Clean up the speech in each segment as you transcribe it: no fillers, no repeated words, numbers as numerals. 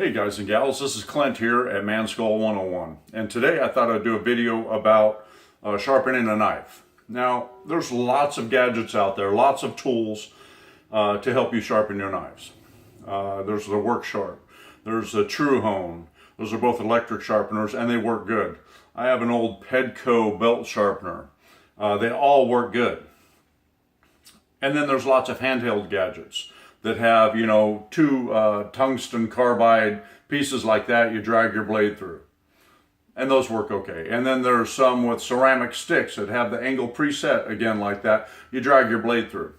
Hey guys and gals, this is Clint here at Man Skull 101, and today I thought I'd do a video about sharpening a knife. Now, there's lots of gadgets out there, lots of tools to help you sharpen your knives. There's the Work Sharp, there's the True Hone. Those are both electric sharpeners and they work good. I have an old Pedco belt sharpener. They all work good. And then there's lots of handheld gadgets that have, two tungsten carbide pieces like that you drag your blade through. And those work okay. And then there's some with ceramic sticks that have the angle preset again like that. You drag your blade through.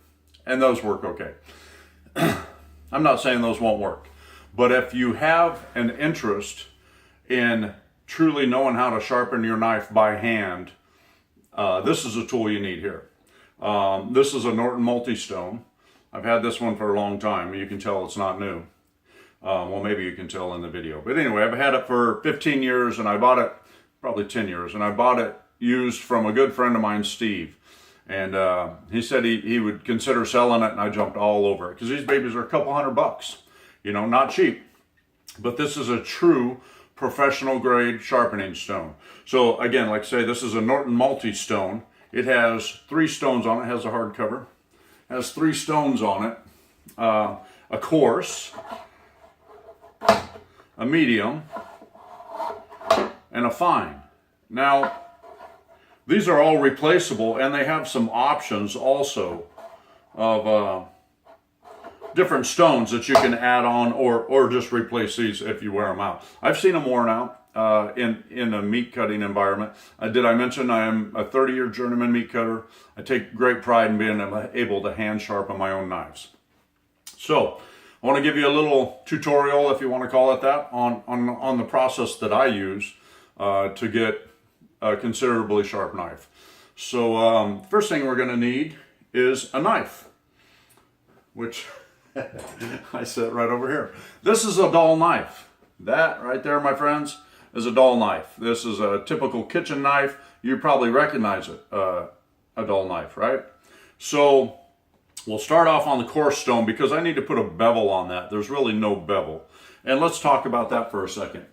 And those work okay. I'm not saying those won't work. But if you have an interest in truly knowing how to sharpen your knife by hand, this is a tool you need here. This is a Norton Multi-Stone. I've had this one for a long time. You can tell it's not new. Well, maybe you can tell in the video. But anyway, I've had it for 15 years and I bought it, probably 10 years, and I bought it used from a good friend of mine, Steve. And he said he would consider selling it, and I jumped all over it because these babies are a couple $100. Not cheap. But this is a true professional grade sharpening stone. So again, like I say, this is a Norton Multi-Stone. It has 3 stones on it, has a hard cover. Has 3 stones on it, a coarse, a medium, and a fine. Now, these are all replaceable, and they have some options also of different stones that you can add on or just replace these if you wear them out. I've seen them worn out in a meat cutting environment. Did I mention I am a 30-year journeyman meat cutter? I take great pride in being able to hand sharpen my own knives. So I want to give you a little tutorial, if you want to call it that, on the process that I use to get a considerably sharp knife. So first thing we're going to need is a knife, which I set right over here. This is a dull knife. That right there, my friends, is a dull knife. This is a typical kitchen knife. You probably recognize it, a dull knife, right? So we'll start off on the coarse stone because I need to put a bevel on that. There's really no bevel. And let's talk about that for a second.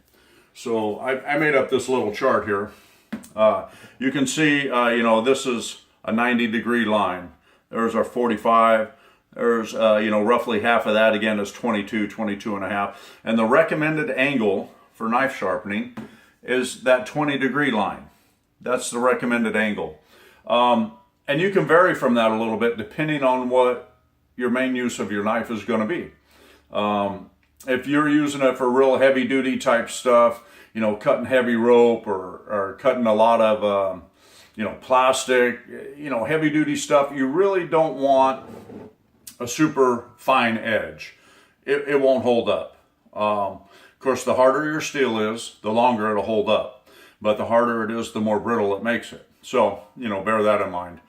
So I made up this little chart here. You can see, this is a 90-degree line. There's our 45. There's, roughly half of that again is 22 and a half. And the recommended angle for knife sharpening is that 20-degree line. That's the recommended angle. And you can vary from that a little bit depending on what your main use of your knife is going to be. If you're using it for real heavy-duty type stuff, cutting heavy rope or cutting a lot of, plastic, heavy-duty stuff, you really don't want a super fine edge. It won't hold up. Of course, the harder your steel is, the longer it'll hold up. But the harder it is, the more brittle it makes it. So, bear that in mind.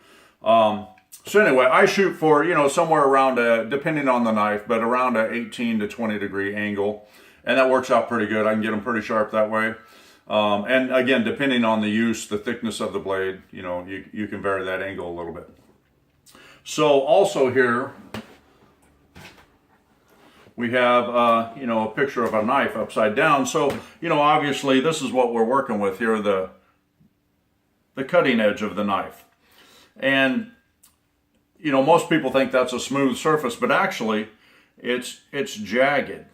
So anyway, I shoot for, somewhere around, depending on the knife, but around a 18 to 20 degree angle. And that works out pretty good. I can get them pretty sharp that way. And again, depending on the use, the thickness of the blade, you can vary that angle a little bit. So also here, we have, a picture of a knife upside down. So, obviously this is what we're working with here, the cutting edge of the knife. And, most people think that's a smooth surface, but actually it's jagged.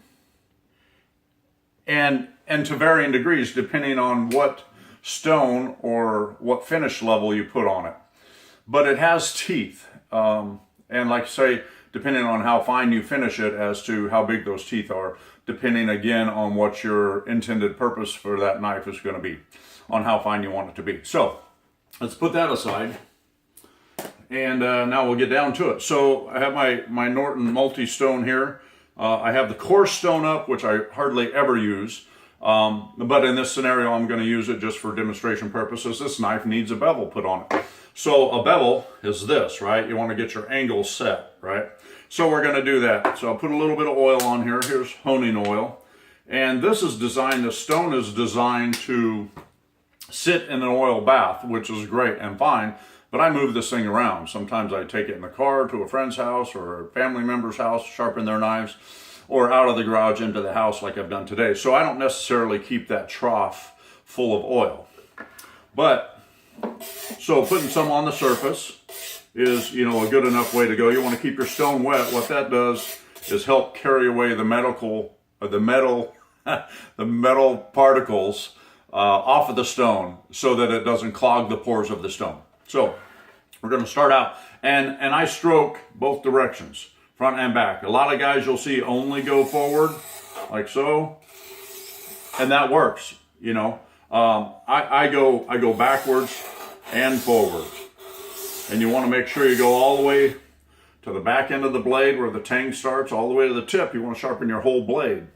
And to varying degrees, depending on what stone or what finish level you put on it. But it has teeth. And like I say, depending on how fine you finish it as to how big those teeth are, depending again on what your intended purpose for that knife is going to be, on how fine you want it to be. So let's put that aside. And now we'll get down to it. So I have my Norton Multi-Stone here. I have the coarse stone up, which I hardly ever use. But in this scenario, I'm going to use it just for demonstration purposes. This knife needs a bevel put on it. So a bevel is this, right? You want to get your angle set, right? So we're going to do that. So I'll put a little bit of oil on here. Here's honing oil. And this is designed, the stone is designed to sit in an oil bath, which is great and fine. But I move this thing around. Sometimes I take it in the car to a friend's house or a family member's house, sharpen their knives. or out of the garage into the house like I've done today. So I don't necessarily keep that trough full of oil. But, so putting some on the surface is, you know, a good enough way to go. You want to keep your stone wet. What that does is help carry away the the metal particles off of the stone so that it doesn't clog the pores of the stone. So we're going to start out, and I stroke both directions, front and back. A lot of guys you'll see only go forward, like so, and that works, you know. I go backwards and forward, and you want to make sure you go all the way to the back end of the blade where the tang starts, all the way to the tip. You want to sharpen your whole blade,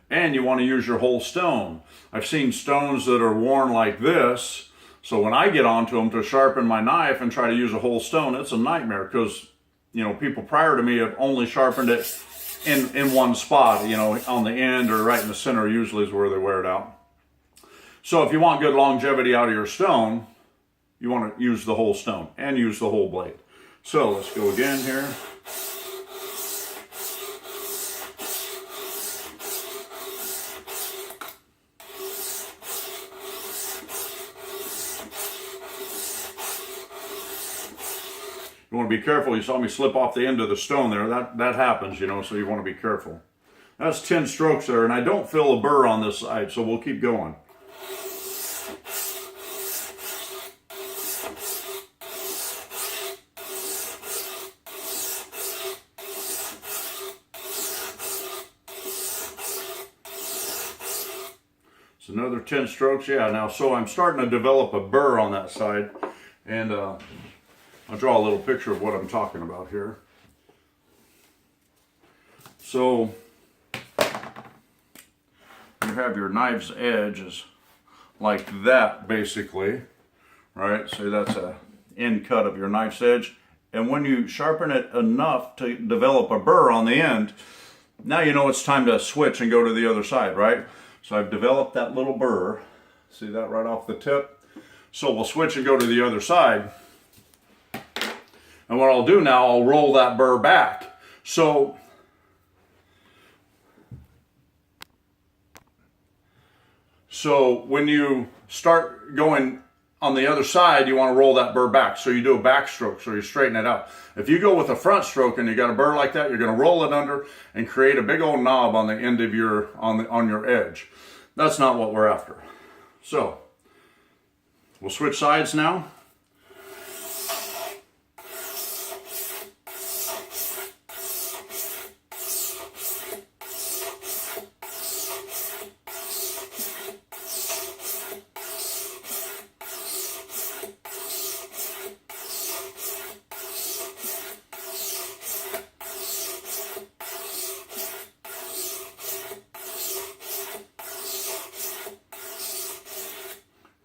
and you want to use your whole stone. I've seen stones that are worn like this, so when I get onto them to sharpen my knife and try to use a whole stone, it's a nightmare, because, you know, people prior to me have only sharpened it in one spot, you know, on the end or right in the center usually is where they wear it out. So if you want good longevity out of your stone, you want to use the whole stone and use the whole blade. So let's go again here. You want to be careful. You saw me slip off the end of the stone there. That happens, you know, so you want to be careful. That's 10 strokes there, and I don't feel a burr on this side, so we'll keep going. It's another 10 strokes. Yeah, now, so I'm starting to develop a burr on that side, and I'll draw a little picture of what I'm talking about here. So you have your knife's edge is like that, basically, right? So that's a end cut of your knife's edge. And when you sharpen it enough to develop a burr on the end, now you know it's time to switch and go to the other side, right? So I've developed that little burr. See that right off the tip? So we'll switch and go to the other side. And what I'll do now, I'll roll that burr back. So when you start going on the other side, you want to roll that burr back. So you do a back stroke, so you straighten it out. If you go with a front stroke and you got a burr like that, you're going to roll it under and create a big old knob on the end of your on your edge. That's not what we're after. So we'll switch sides now.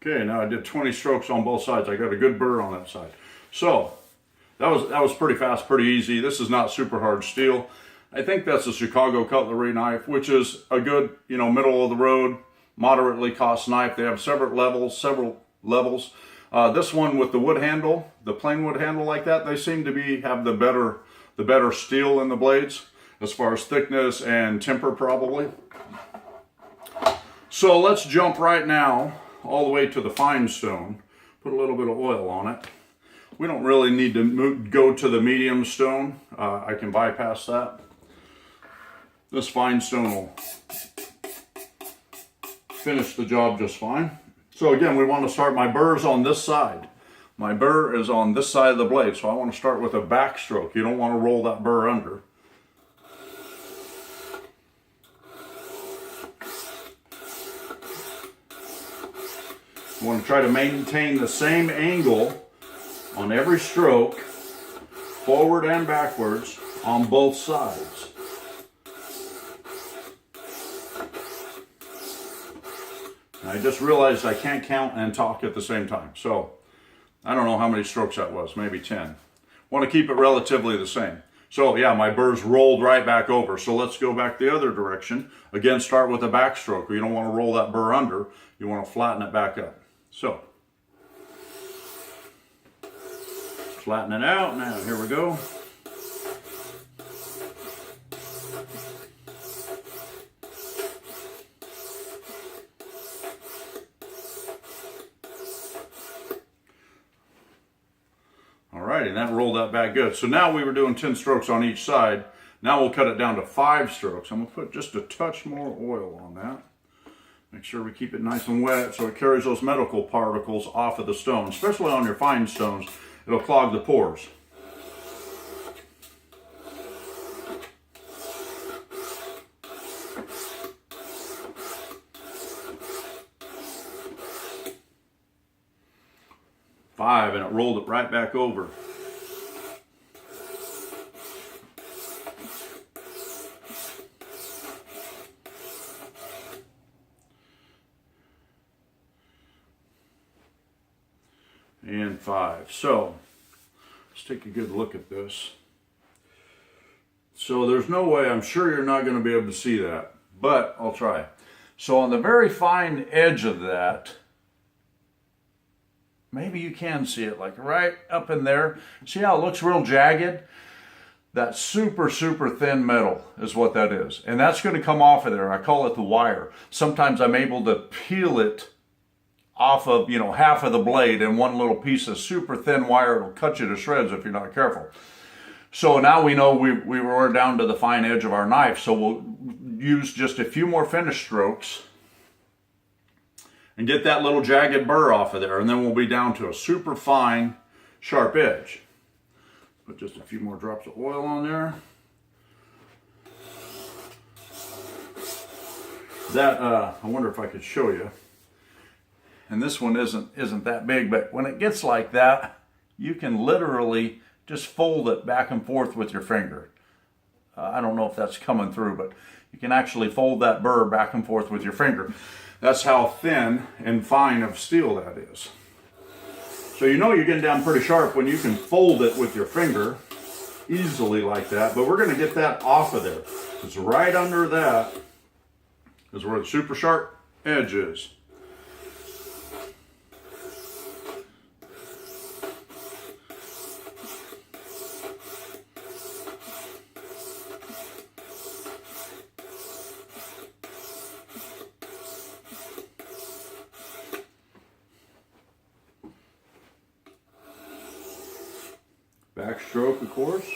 Okay, now I did 20 strokes on both sides. I got a good burr on that side. So that was pretty fast, pretty easy. This is not super hard steel. I think that's a Chicago cutlery knife, which is a good, you know, middle of the road, moderately cost knife. They have several levels. This one with the wood handle, the plain wood handle like that, they seem to have the better steel in the blades as far as thickness and temper probably. So let's jump right now all the way to the fine stone. Put a little bit of oil on it. We don't really need to go to the medium stone. I can bypass that. This fine stone will finish the job just fine. So again, we want to start, my burr's on this side. My burr is on this side of the blade, so I want to start with a back stroke. You don't want to roll that burr under. You want to try to maintain the same angle on every stroke, forward and backwards, on both sides. And I just realized I can't count and talk at the same time. So I don't know how many strokes that was, maybe 10. Want to keep it relatively the same. So yeah, my burr's rolled right back over. So let's go back the other direction. Again, start with a backstroke. You don't want to roll that burr under. You want to flatten it back up. So, flatten it out. Now, here we go. righty, and that rolled that back good. So now we were doing 10 strokes on each side. Now we'll cut it down to 5 strokes. I'm going to put just a touch more oil on that. Make sure we keep it nice and wet so it carries those medical particles off of the stone. Especially on your fine stones, it'll clog the pores. Five, and it rolled it right back over. And 5. So let's take a good look at this. So there's no way, I'm sure you're not going to be able to see that, but I'll try. So on the very fine edge of that, maybe you can see it, like right up in there. See how it looks real jagged? That super, super thin metal is what that is. And that's going to come off of there. I call it the wire. Sometimes I'm able to peel it off of, half of the blade, and one little piece of super thin wire will cut you to shreds if you're not careful. So now we know we were down to the fine edge of our knife. So we'll use just a few more finish strokes and get that little jagged burr off of there, and then we'll be down to a super fine, sharp edge. Put just a few more drops of oil on there. That, I wonder if I could show you. And this one isn't that big, but when it gets like that, you can literally just fold it back and forth with your finger. I don't know if that's coming through, but you can actually fold that burr back and forth with your finger. That's how thin and fine of steel that is. So you're getting down pretty sharp when you can fold it with your finger easily like that. But we're going to get that off of there. It's right under that is where the super sharp edge is. Backstroke, of course.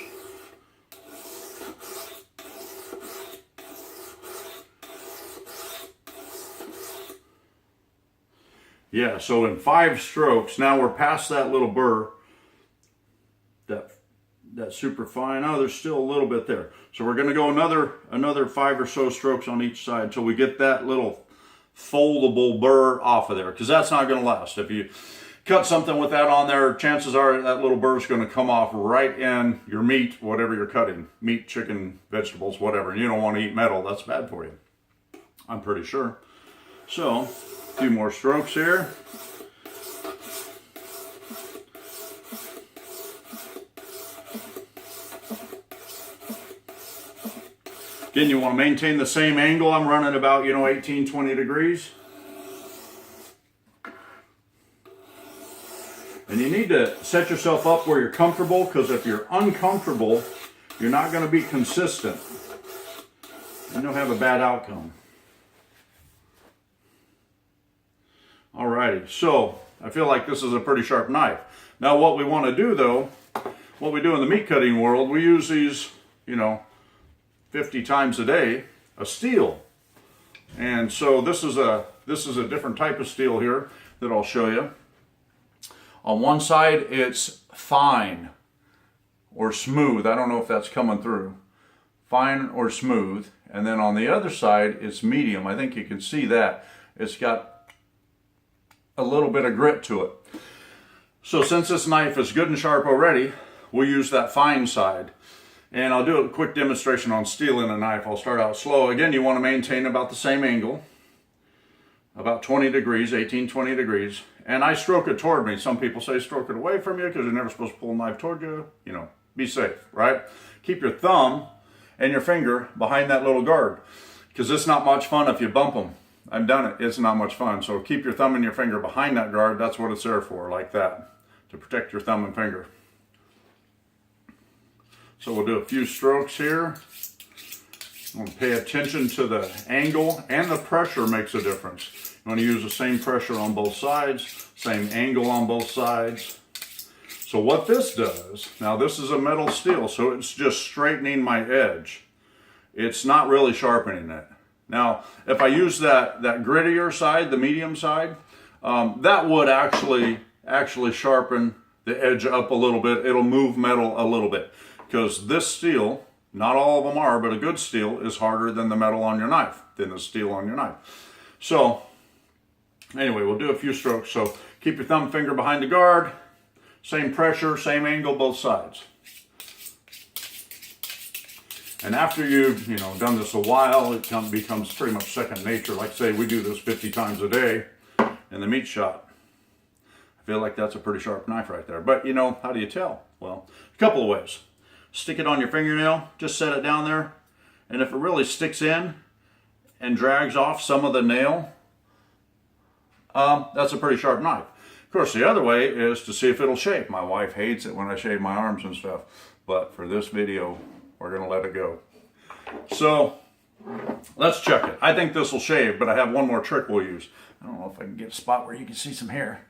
Yeah, so in 5 strokes, now we're past that little burr, that super fine. Oh, there's still a little bit there. So we're going to go another 5 or so strokes on each side till we get that little foldable burr off of there, because that's not going to last. If you cut something with that on there, chances are that little burr is going to come off right in your meat, whatever you're cutting. Meat, chicken, vegetables, whatever. And you don't want to eat metal. That's bad for you, I'm pretty sure. So, a few more strokes here. Again, you want to maintain the same angle. I'm running about, 18, 20 degrees. And you need to set yourself up where you're comfortable, because if you're uncomfortable, you're not going to be consistent. And you'll have a bad outcome. Alrighty, so I feel like this is a pretty sharp knife. Now what we want to do though, what we do in the meat cutting world, we use these, 50 times a day, a steel. And so this is a different type of steel here that I'll show you. On one side, it's fine or smooth. I don't know if that's coming through. Fine or smooth. And then on the other side, it's medium. I think you can see that. It's got a little bit of grit to it. So since this knife is good and sharp already, we'll use that fine side. And I'll do a quick demonstration on steeling a knife. I'll start out slow. Again, you want to maintain about the same angle. About 20 degrees, 18, 20 degrees. And I stroke it toward me. Some people say stroke it away from you because you're never supposed to pull a knife toward you. Be safe, right? Keep your thumb and your finger behind that little guard, because it's not much fun if you bump them. I've done it. It's not much fun. So keep your thumb and your finger behind that guard. That's what it's there for, like that, to protect your thumb and finger. So we'll do a few strokes here. I'm going to pay attention to the angle, and the pressure makes a difference. You want to use the same pressure on both sides, same angle on both sides. So what this does, now this is a metal steel, so it's just straightening my edge. It's not really sharpening it. Now, if I use that grittier side, the medium side, that would actually sharpen the edge up a little bit. It'll move metal a little bit, because this steel, not all of them are, but a good steel is harder than the metal on your knife, than the steel on your knife. So anyway, we'll do a few strokes. So keep your thumb finger behind the guard, same pressure, same angle, both sides. And after you've done this a while, it becomes pretty much second nature. Like say we do this 50 times a day in the meat shop. I feel like that's a pretty sharp knife right there. But how do you tell? Well, a couple of ways. Stick it on your fingernail, just set it down there, and if it really sticks in and drags off some of the nail, that's a pretty sharp knife. Of course, the other way is to see if it'll shave. My wife hates it when I shave my arms and stuff, but for this video, we're gonna let it go. So let's check it. I think this will shave, but I have one more trick we'll use. I don't know if I can get a spot where you can see some hair.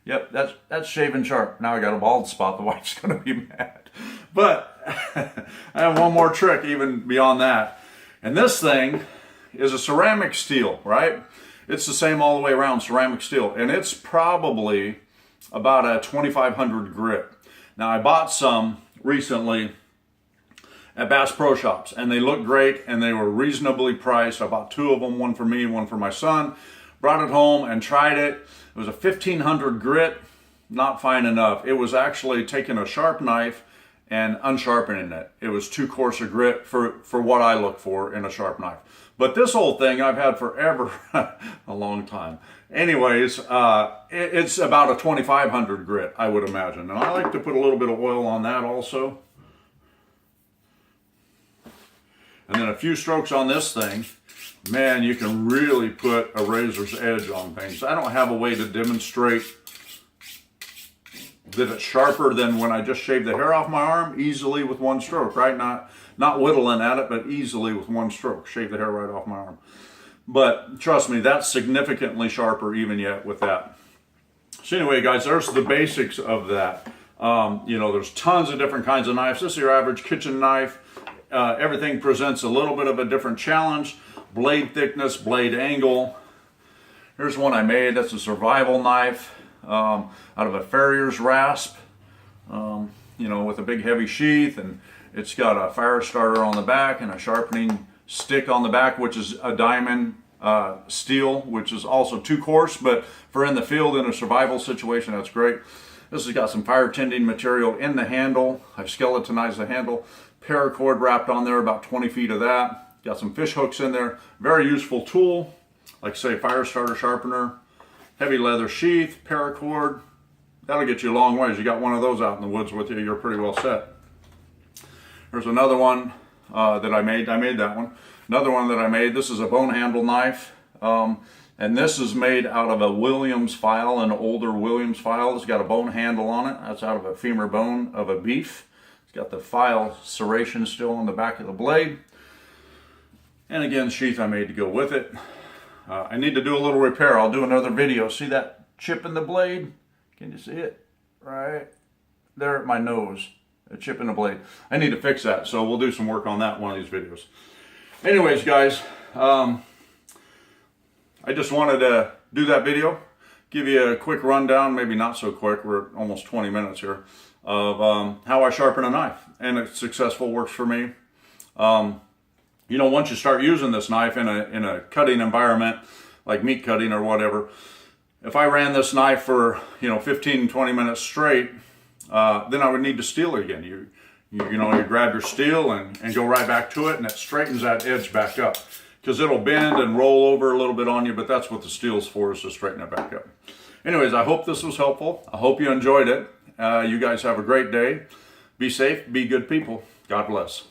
Yep, that's shaving sharp. Now I got a bald spot, the wife's gonna be mad. But I have one more trick even beyond that. And this thing is a ceramic steel, right? It's the same all the way around, ceramic steel. And it's probably about a 2500 grit. Now I bought some recently at Bass Pro Shops, and they look great and they were reasonably priced. I bought two of them, one for me, one for my son. Brought it home and tried it. It was a 1500 grit, not fine enough. It was actually taking a sharp knife and unsharpening it. It was too coarse a grit for what I look for in a sharp knife. But this old thing I've had forever, a long time. Anyways, it's about a 2500 grit, I would imagine. And I like to put a little bit of oil on that also. And then a few strokes on this thing. Man, you can really put a razor's edge on things. I don't have a way to demonstrate that it's sharper than when I just shaved the hair off my arm easily with one stroke, right? Not whittling at it, but easily with one stroke. Shave the hair right off my arm. But trust me, that's significantly sharper even yet with that. So anyway, guys, there's the basics of that. There's tons of different kinds of knives. This is your average kitchen knife. Everything presents a little bit of a different challenge. Blade thickness, blade angle. Here's one I made. That's a survival knife out of a farrier's rasp, with a big heavy sheath, and it's got a fire starter on the back and a sharpening stick on the back, which is a diamond steel, which is also too coarse, but for in the field in a survival situation, that's great. This has got some fire tending material in the handle. I've skeletonized the handle. Paracord wrapped on there, about 20 feet of that. Got some fish hooks in there. Very useful tool. Like say, fire starter sharpener. Heavy leather sheath, paracord. That'll get you a long ways. You got one of those out in the woods with you, you're pretty well set. There's another one that I made. I made that one. Another one that I made. This is a bone handle knife. And this is made out of a Williams file, an older Williams file. It's got a bone handle on it. That's out of a femur bone of a beef. It's got the file serration still on the back of the blade. And again, sheath I made to go with it. I need to do a little repair. I'll do another video. See that chip in the blade? Can you see it? Right there at my nose. A chip in the blade. I need to fix that, so we'll do some work on that in one of these videos. Anyways, guys, I just wanted to do that video. Give you a quick rundown, maybe not so quick, we're at almost 20 minutes here, of how I sharpen a knife. And it's successful, works for me. Once you start using this knife in a cutting environment, like meat cutting or whatever, if I ran this knife for 15, 20 minutes straight, then I would need to steel it again. You grab your steel and go right back to it, and it straightens that edge back up. Because it'll bend and roll over a little bit on you, but that's what the steel's for, is to straighten it back up. Anyways, I hope this was helpful. I hope you enjoyed it. You guys have a great day. Be safe, be good people. God bless.